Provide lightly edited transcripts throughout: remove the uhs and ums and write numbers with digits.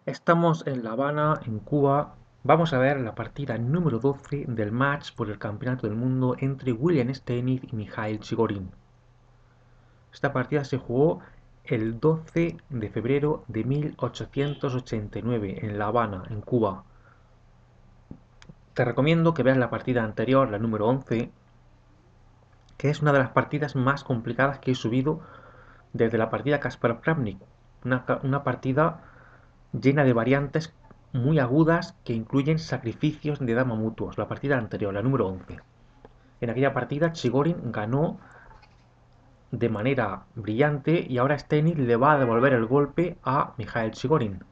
Estamos en La Habana, en Cuba. Vamos a ver la partida número 12 del match por el Campeonato del Mundo entre William Steniz y Mikhail Chigorin. Esta partida se jugó el 12 de febrero de 1889 en La Habana, en Cuba. Te recomiendo que veas la partida anterior, la número 11, que es una de las partidas más complicadas que he subido desde la partida Kasparov-Kramnik. Una partida llena de variantes muy agudas que incluyen sacrificios de dama mutuos. La partida anterior, la número 11. En aquella partida Chigorin ganó de manera brillante y ahora Steniz le va a devolver el golpe a Mikhail Chigorin.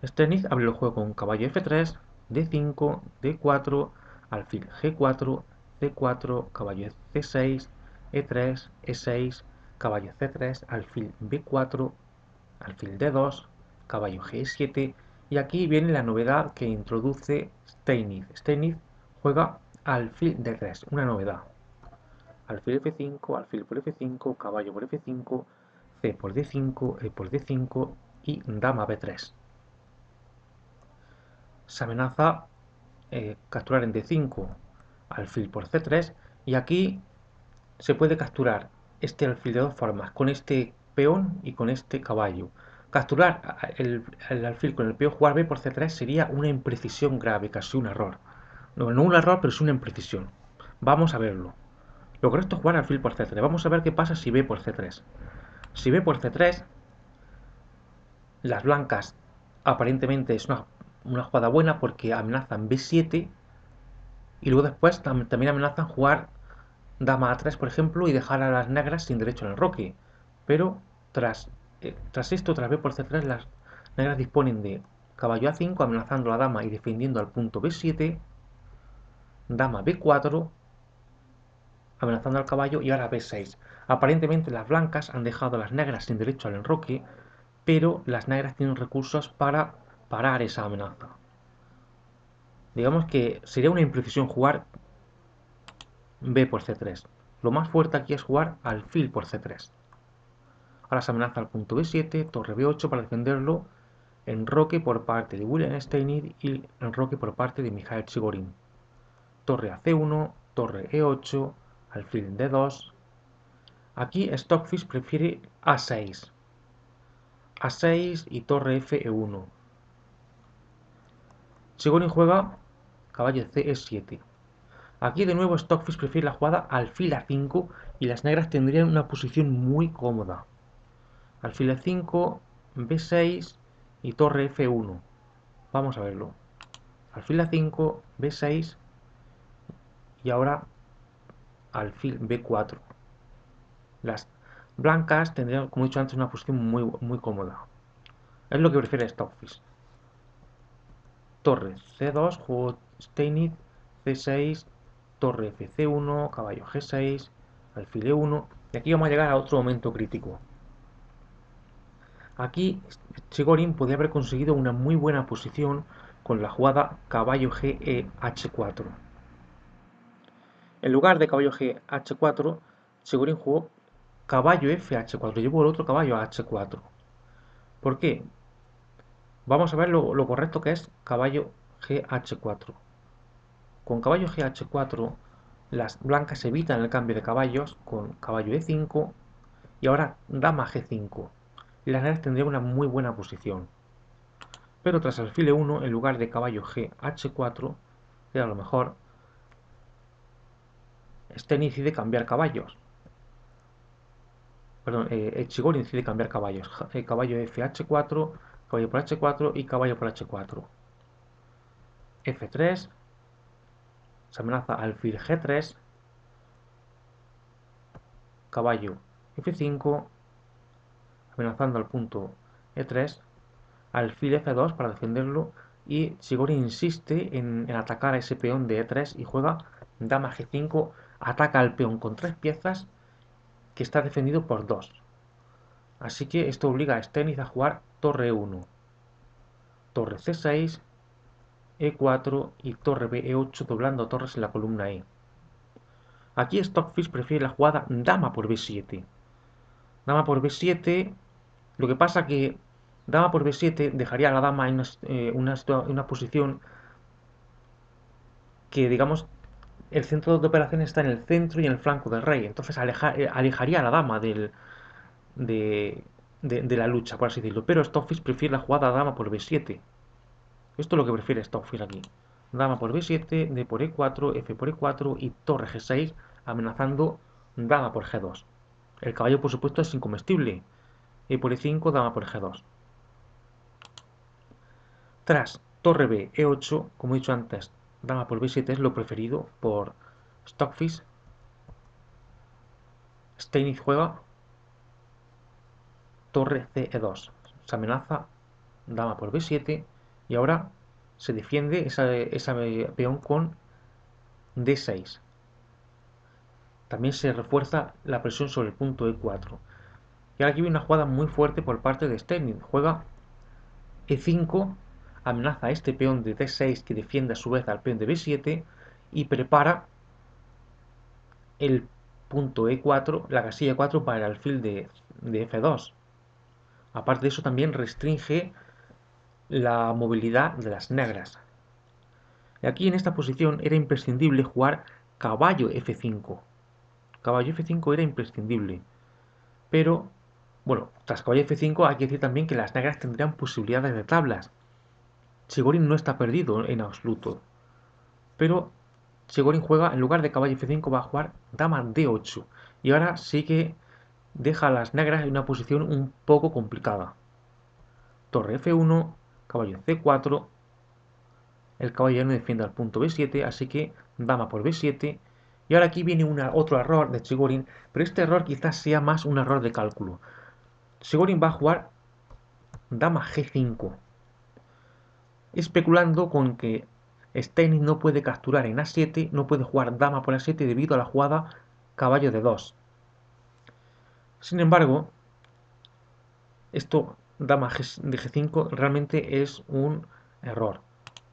Steniz abre el juego con caballo F3, D5, D4, alfil G4, C4, caballo C6, E3, E6, caballo C3, alfil B4, alfil D2, caballo G7 y aquí viene la novedad que introduce Steniz. Steniz juega alfil D3, una novedad. Alfil F5, alfil por F5, caballo por F5, C por D5, E por D5 y dama B3. Se amenaza capturar en D5 alfil por C3 y aquí se puede capturar este alfil de dos formas, con este peón y con este caballo. Capturar el alfil con el peón, jugar B por C3 sería una imprecisión grave, casi un error. No un error, pero es una imprecisión. Vamos a verlo. Lo correcto es jugar alfil por C3. Vamos a ver qué pasa si B por C3. Si B por C3, las blancas aparentemente es una jugada buena porque amenazan B7 y luego después también amenazan jugar dama A3, por ejemplo, y dejar a las negras sin derecho al enroque. Pero tras esto, tras B por C3, las negras disponen de caballo A5 amenazando a la dama y defendiendo al punto B7, dama B4 amenazando al caballo y ahora B6. Aparentemente las blancas han dejado a las negras sin derecho al enroque, pero las negras tienen recursos para parar esa amenaza. Digamos que sería una imprecisión jugar B por C3. Lo más fuerte aquí es jugar alfil por C3. Ahora se amenaza al punto B7, torre B8 para defenderlo, enroque por parte de William Steniz y enroque por parte de Mikhail Chigorin. Torre a C1, torre E8, alfil D2. Aquí Stockfish prefiere A6. A6 y torre F E1. Chigorin juega caballo C E7. Aquí de nuevo Stockfish prefiere la jugada alfil A5 y las negras tendrían una posición muy cómoda. Alfil A5, B6 y torre F1. Vamos a verlo. Alfil A5, B6 y ahora alfil B4. Las blancas tendrían, como he dicho antes, una posición muy cómoda. Es lo que prefiere Stockfish. Torre C2, juego Steinitz, C6, torre FC1, caballo G6, alfil E1. Y aquí vamos a llegar a otro momento crítico. Aquí Chigorin podría haber conseguido una muy buena posición con la jugada caballo G E H4. En lugar de caballo G H4, Chigorin jugó caballo F H4, llevó el otro caballo a H4. ¿Por qué? Vamos a ver lo correcto que es caballo G H4. Con caballo G H4, las blancas evitan el cambio de caballos con caballo E5 y ahora dama G5. Y las negras tendrían una muy buena posición. Pero tras alfil E1, en lugar de caballo G H4, que a lo mejor Sten decide cambiar caballos. Perdón, Chigorin decide cambiar caballos. Caballo F H4, caballo por H4 y caballo por H4. F3, se amenaza alfil G3, caballo F5, amenazando al punto E3, alfil F2 para defenderlo y Chigorin insiste en atacar a ese peón de E3 y juega dama G5, ataca al peón con 3 piezas que está defendido por 2. Así que esto obliga a Stennis a jugar torre E1, torre C6, E4 y torre B8 doblando torres en la columna E. Aquí Stockfish prefiere la jugada dama por B7. Dama por B7, lo que pasa que Dama por b7 dejaría a la dama en una posición que, digamos, el centro de operaciones está en el centro y en el flanco del rey. Entonces alejaría a la dama de, de la lucha, por así decirlo. Pero Stockfish prefiere la jugada dama por b7. Esto es lo que prefiere Stockfish aquí. Dama por b7, d por e4, f por e4 y torre g6, amenazando dama por g2. El caballo, por supuesto, es incomestible. E por e5, dama por g2. Tras torre b, e8, como he dicho antes, dama por b7 es lo preferido por Stockfish. Steinitz juega torre ce2. Se amenaza dama por b7 y ahora se defiende esa peón con d6. También se refuerza la presión sobre el punto e4. Y ahora aquí viene una jugada muy fuerte por parte de Steinitz. Juega e5, amenaza a este peón de d6 que defiende a su vez al peón de b7 y prepara el punto e4, la casilla 4 para el alfil de f2. Aparte de eso también restringe la movilidad de las negras. Y aquí en esta posición era imprescindible jugar caballo f5. Caballo f5 era imprescindible. Pero, bueno, tras caballo f5 hay que decir también que las negras tendrían posibilidades de tablas. Chigorin no está perdido en absoluto. Pero Chigorin juega, en lugar de caballo f5, va a jugar dama d8. Y ahora sí que deja a las negras en una posición un poco complicada. Torre f1, caballo c4, el caballo ya no defiende al punto b7, así que dama por b7. Y ahora aquí viene otro error de Chigorin, pero este error quizás sea más un error de cálculo. Chigorin va a jugar dama g5, especulando con que Steinitz no puede capturar en a7, no puede jugar dama por a7 debido a la jugada caballo de 2. Sin embargo, esto dama de g5 realmente es un error.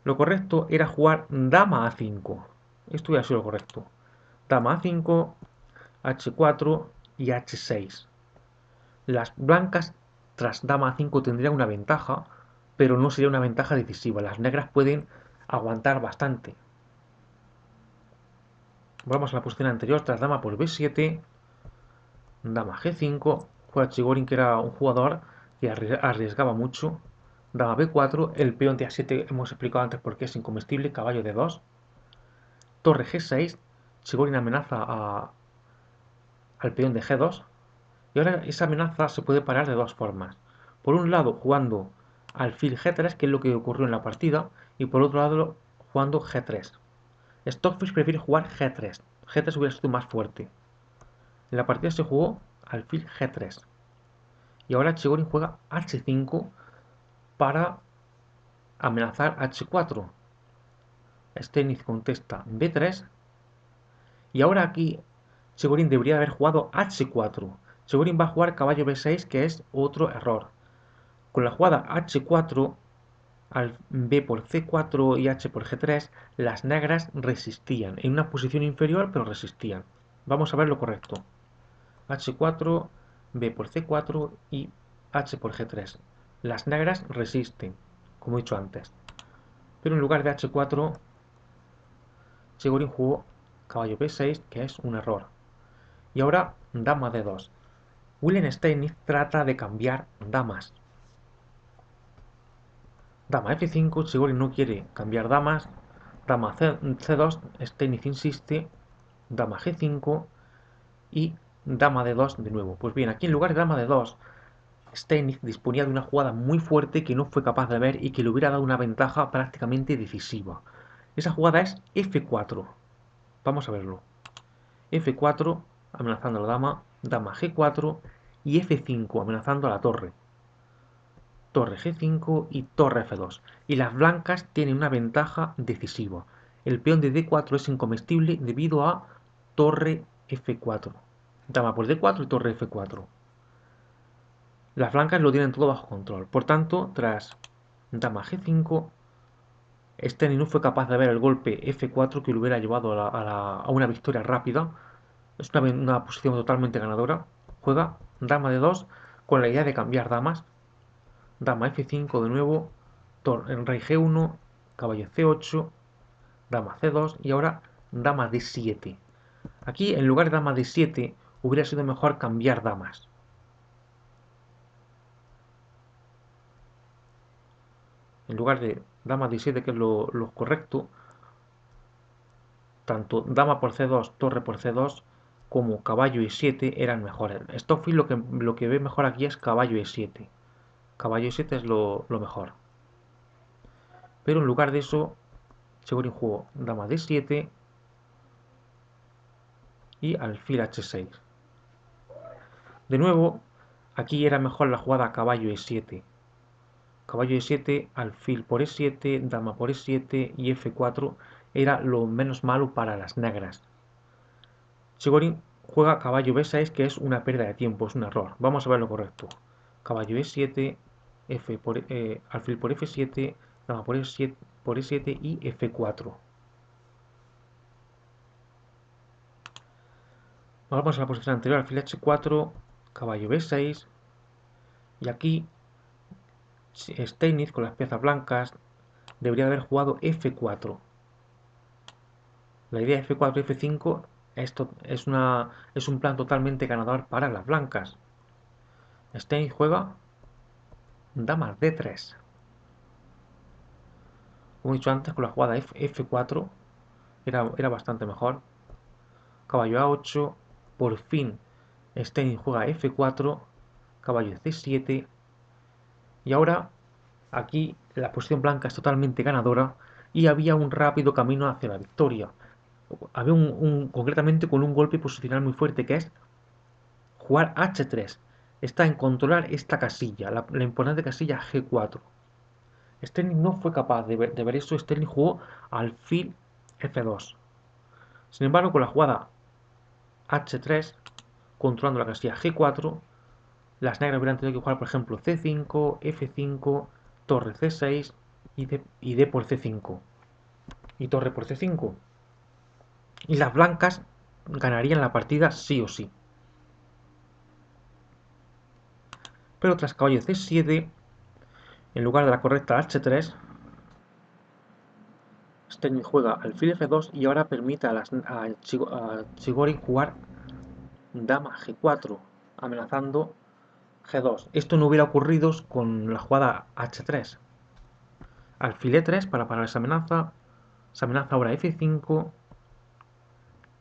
Lo correcto era jugar dama a5. Esto hubiera sido lo correcto. Dama a5, h4 y h6. Las blancas tras dama a5 tendrían una ventaja, pero no sería una ventaja decisiva. Las negras pueden aguantar bastante. Vamos a la posición anterior, tras dama por b7, dama g5, juega Chigorin, que era un jugador que arriesgaba mucho. Dama b4, el peón de a7 hemos explicado antes por qué es incomestible, caballo de 2. Torre g6, Chigorin amenaza al peón de g2. Y ahora esa amenaza se puede parar de dos formas. Por un lado, jugando alfil g3, que es lo que ocurrió en la partida, y por otro lado, jugando g3. Stockfish prefiere jugar g3. G3 hubiera sido más fuerte. En la partida se jugó alfil g3. Y ahora Chigorin juega h5 para amenazar h4. Steinitz contesta b3. Y ahora aquí Chigorin debería haber jugado h4. Chigorin va a jugar caballo b6, que es otro error. Con la jugada h4, al b por c4 y h por g3, las negras resistían. En una posición inferior, pero resistían. Vamos a ver lo correcto. h4, b por c4 y h por g3. Las negras resisten, como he dicho antes. Pero en lugar de h4, Chigorin jugó caballo b6, que es un error. Y ahora dama d2. Wilhelm Steinitz trata de cambiar damas. Dama f5, Chigorin no quiere cambiar damas. Dama c2, Steinitz insiste. Dama g5 y dama d2 de nuevo. Pues bien, aquí en lugar de dama d2, Steinitz disponía de una jugada muy fuerte que no fue capaz de ver y que le hubiera dado una ventaja prácticamente decisiva. Esa jugada es f4. Vamos a verlo. f4, amenazando a la dama. Dama g4 y f5, amenazando a la torre. Torre g5 y torre f2. Y las blancas tienen una ventaja decisiva. El peón de d4 es incomestible debido a torre f4. Dama por d4 y torre f4. Las blancas lo tienen todo bajo control. Por tanto, tras dama g5, Steinitz no fue capaz de ver el golpe f4 que lo hubiera llevado a una victoria rápida. Es una posición totalmente ganadora. Juega dama de 2 con la idea de cambiar damas. dama F5 de nuevo, rey G1, caballo C8, dama C2 y ahora dama D7. Aquí en lugar de dama D7 hubiera sido mejor cambiar damas. En lugar de dama D7, que es lo correcto, tanto dama por C2, torre por C2, como caballo E7 eran mejores. Stockfish lo que ve mejor aquí es caballo E7. Caballo E7 es lo mejor. Pero en lugar de eso, Chigorin jugó dama D7 y alfil H6. De nuevo, aquí era mejor la jugada caballo E7. Caballo E7, alfil por E7, dama por E7 y F4 era lo menos malo para las negras. Chigorin juega caballo B6, que es una pérdida de tiempo, es un error. Vamos a ver lo correcto. Caballo E7, alfil por F7, dama por E7 y F4. Vamos a la posición anterior, alfil H4, caballo B6. Y aquí Steinitz con las piezas blancas debería haber jugado F4. La idea de F4 y F5 esto es un plan totalmente ganador para las blancas. Steinitz juega dama D3. Como he dicho antes, con la jugada F4 era bastante mejor. Caballo A8, por fin Steinitz juega F4, caballo C7 y ahora aquí la posición blanca es totalmente ganadora y había un rápido camino hacia la victoria. Había concretamente con un golpe posicional muy fuerte que es jugar H3. Está en controlar esta casilla, la importante casilla G4. Sterling no fue capaz de ver eso. Sterling jugó alfil F2. Sin embargo, con la jugada H3, controlando la casilla G4, las negras hubieran tenido que jugar, por ejemplo, C5, F5, torre C6 y D por C5. Y torre por C5. Y las blancas ganarían la partida sí o sí. Pero tras caballo C7, en lugar de la correcta H3, Sterling juega alfil F2 y ahora permite a Chigorin jugar dama G4, amenazando G2. Esto no hubiera ocurrido con la jugada H3. Alfil E3 para parar esa amenaza. Se amenaza ahora F5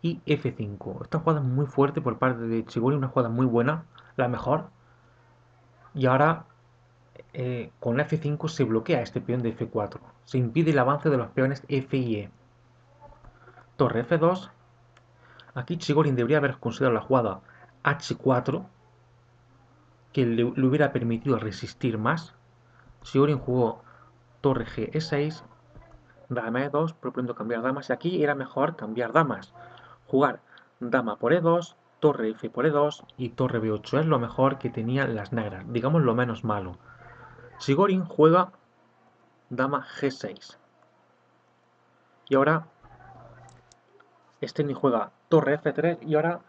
y F5. Esta jugada es muy fuerte por parte de Chigorin, una jugada muy buena, la mejor. Y ahora con la F5 se bloquea este peón de F4. Se impide el avance de los peones F y E. Torre F2. Aquí Chigorin debería haber considerado la jugada H4, que le hubiera permitido resistir más. Chigorin jugó torre G E6, dama E2, proponiendo cambiar damas. Y aquí era mejor cambiar damas. Jugar dama por E2, torre F por E2 y torre B8. Es lo mejor que tenían las negras, digamos lo menos malo. Chigorin juega dama G6. Y ahora Stenny juega torre F3 y ahora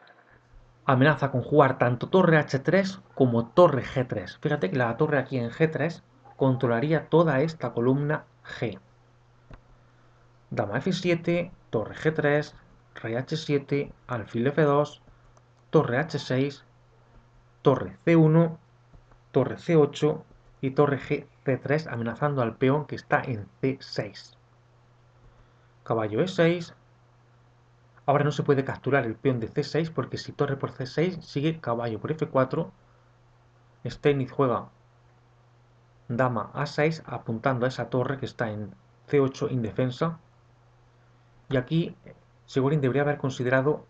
amenaza con jugar tanto torre H3 como torre G3. Fíjate que la torre aquí en G3 controlaría toda esta columna G. Dama F7, torre G3, rey H7, alfil F2, torre H6, torre C1, torre C8 y torre C3 amenazando al peón que está en C6. Caballo E6. Ahora no se puede capturar el peón de C6 porque si torre por C6 sigue caballo por F4. Steinitz juega dama A6 apuntando a esa torre que está en C8 indefensa. Y aquí Chigorin debería haber considerado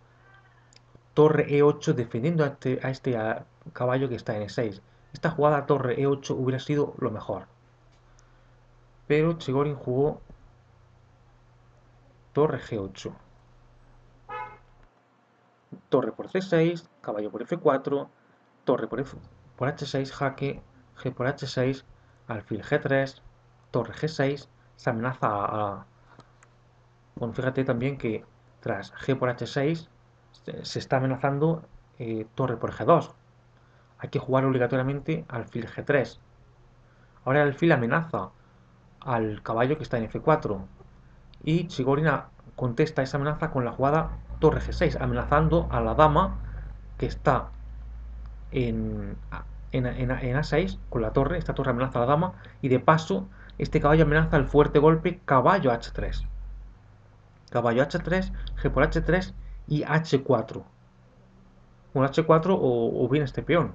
torre E8 defendiendo a este caballo que está en E6. Esta jugada torre E8 hubiera sido lo mejor. Pero Chigorin jugó torre G8. Torre por C6, caballo por F4, torre por H6, jaque, G por H6, alfil G3, torre G6, se amenaza a... Bueno, fíjate también que tras G por H6 se está amenazando torre por G2. Hay que jugar obligatoriamente alfil G3. Ahora el alfil amenaza al caballo que está en F4 y Chigorin contesta esa amenaza con la jugada torre G6, amenazando a la dama que está en, en A6 con la torre. Esta torre amenaza a la dama y de paso este caballo amenaza el fuerte golpe caballo H3. Caballo H3, G por H3 y H4. Un H4 o bien este peón.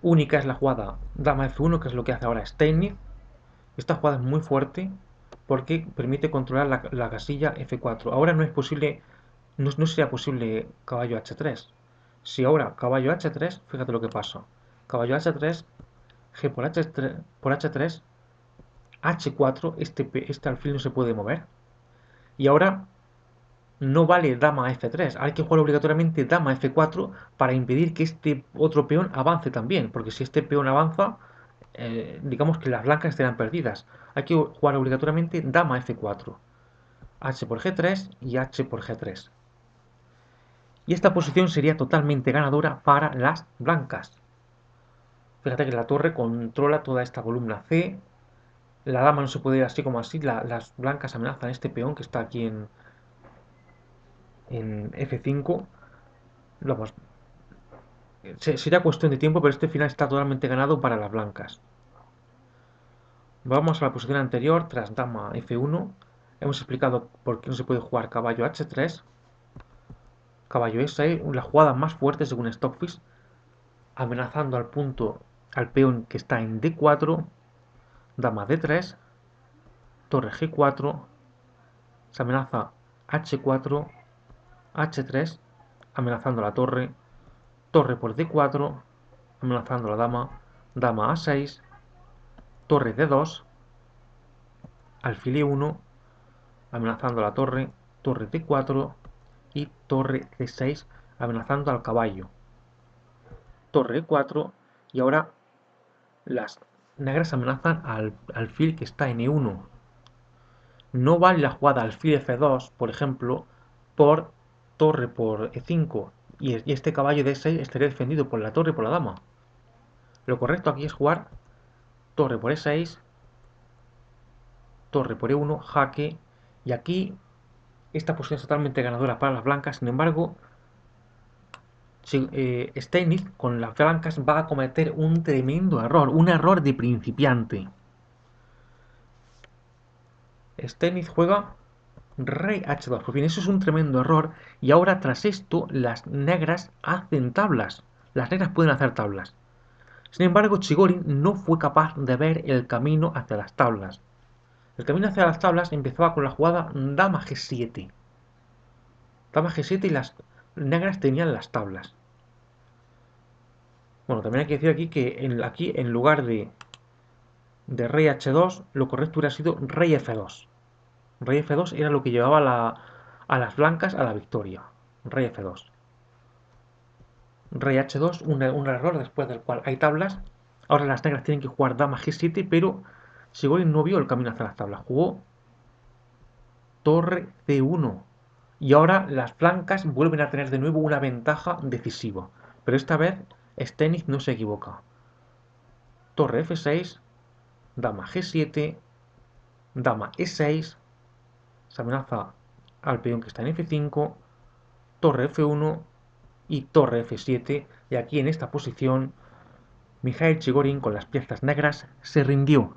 Única es la jugada dama F1, que es lo que hace ahora Steinitz. Esta jugada es muy fuerte porque permite controlar la casilla F4. Ahora no es posible, no sería posible caballo H3. Si ahora caballo H3, fíjate lo que pasa. Caballo H3, G por H3, H4, este alfil no se puede mover. Y ahora no vale dama F3, hay que jugar obligatoriamente dama F4 para impedir que este otro peón avance también, porque si este peón avanza, digamos que las blancas estarán perdidas. Hay que jugar obligatoriamente dama F4, H por G3 y H por G3. Y esta posición sería totalmente ganadora para las blancas. Fíjate que la torre controla toda esta columna C, la dama no se puede ir así como así, las blancas amenazan este peón que está aquí en F5. Vamos, sería cuestión de tiempo, pero este final está totalmente ganado para las blancas. Vamos a la posición anterior, tras dama F1. Hemos explicado por qué no se puede jugar caballo H3, caballo S6, la jugada más fuerte según Stockfish, amenazando al peón que está en D4, dama D3, torre G4, se amenaza H4, H3, amenazando la torre, torre por D4, amenazando la dama, dama A6, torre D2, alfil E1, amenazando la torre, torre D4 y torre C6, amenazando al caballo, torre E4 y ahora las negras amenazan al alfil que está en E1. No vale la jugada alfil F2, por ejemplo, por torre por E5 y este caballo de E6 estaría defendido por la torre y por la dama. Lo correcto aquí es jugar torre por E6, torre por E1, jaque, y aquí esta posición es totalmente ganadora para las blancas. Sin embargo, Steinitz con las blancas va a cometer un tremendo error, un error de principiante. Steinitz juega rey H2. Pues bien, eso es un tremendo error y ahora tras esto las negras hacen tablas. Las negras pueden hacer tablas. Sin embargo, Chigorin no fue capaz de ver el camino hacia las tablas. El camino hacia las tablas empezaba con la jugada dama G7. Dama G7 y las negras tenían las tablas. Bueno, también hay que decir aquí que aquí en lugar de rey H2, lo correcto hubiera sido rey F2. Rey F2 era lo que llevaba a las blancas a la victoria. Rey F2. Rey H2, un error después del cual hay tablas. Ahora las negras tienen que jugar dama G7, pero Sigorin no vio el camino hacia las tablas. Jugó torre C1. Y ahora las blancas vuelven a tener de nuevo una ventaja decisiva. Pero esta vez Steinitz no se equivoca. Torre F6, dama G7, dama E6, se amenaza al peón que está en F5, torre F1 y torre F7. Y aquí en esta posición, Mikhail Chigorin con las piezas negras se rindió.